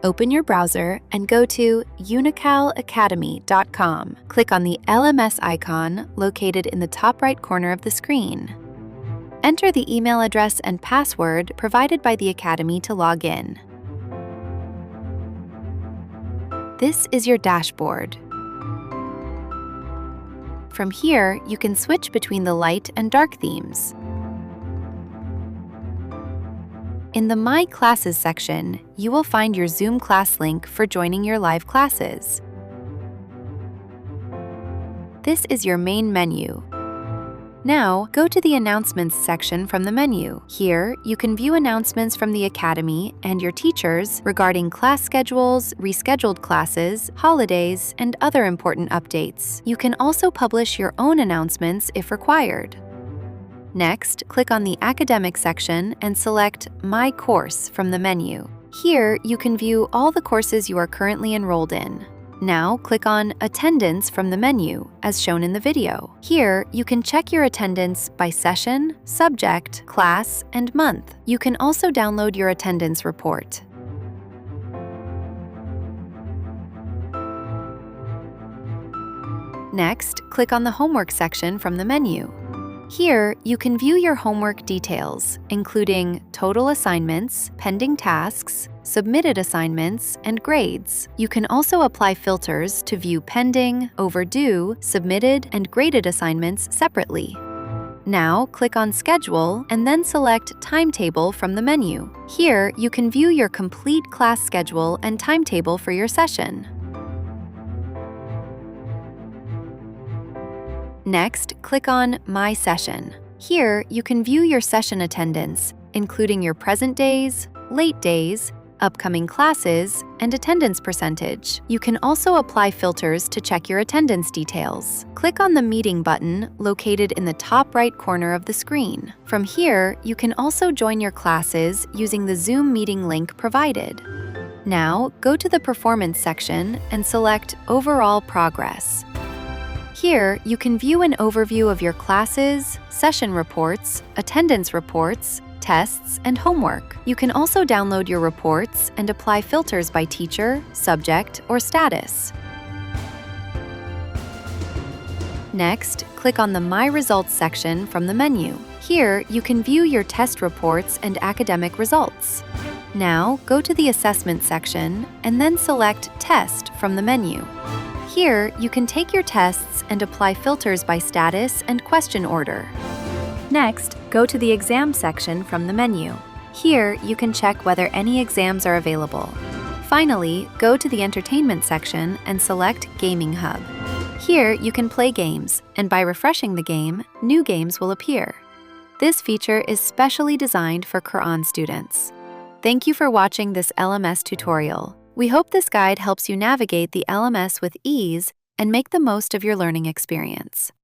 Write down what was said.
Open your browser and go to unicalacademy.com. Click on the LMS icon located in the top right corner of the screen. Enter the email address and password provided by the Academy to log in. This is your dashboard. From here, you can switch between the light and dark themes. In the My Classes section, you will find your Zoom class link for joining your live classes. This is your main menu. Now, go to the Announcements section from the menu. Here, you can view announcements from the Academy and your teachers regarding class schedules, rescheduled classes, holidays, and other important updates. You can also publish your own announcements if required. Next, click on the Academic section and select My Course from the menu. Here, you can view all the courses you are currently enrolled in. Now, click on Attendance from the menu, as shown in the video. Here, you can check your attendance by session, subject, class, and month. You can also download your attendance report. Next, click on the Homework section from the menu. Here, you can view your homework details, including total assignments, pending tasks, submitted assignments, and grades. You can also apply filters to view pending, overdue, submitted, and graded assignments separately. Now, click on Schedule and then select Timetable from the menu. Here, you can view your complete class schedule and timetable for your session. Next, click on My Session. Here, you can view your session attendance, including your present days, late days, upcoming classes, and attendance percentage. You can also apply filters to check your attendance details. Click on the Meeting button located in the top right corner of the screen. From here, you can also join your classes using the Zoom meeting link provided. Now, go to the Performance section and select Overall Progress. Here, you can view an overview of your classes, session reports, attendance reports, tests, and homework. You can also download your reports and apply filters by teacher, subject, or status. Next, click on the My Results section from the menu. Here, you can view your test reports and academic results. Now, go to the Assessment section and then select Test from the menu. Here, you can take your tests and apply filters by status and question order. Next, go to the Exam section from the menu. Here, you can check whether any exams are available. Finally, go to the Entertainment section and select Gaming Hub. Here, you can play games, and by refreshing the game, new games will appear. This feature is specially designed for Quran students. Thank you for watching this LMS tutorial. We hope this guide helps you navigate the LMS with ease and make the most of your learning experience.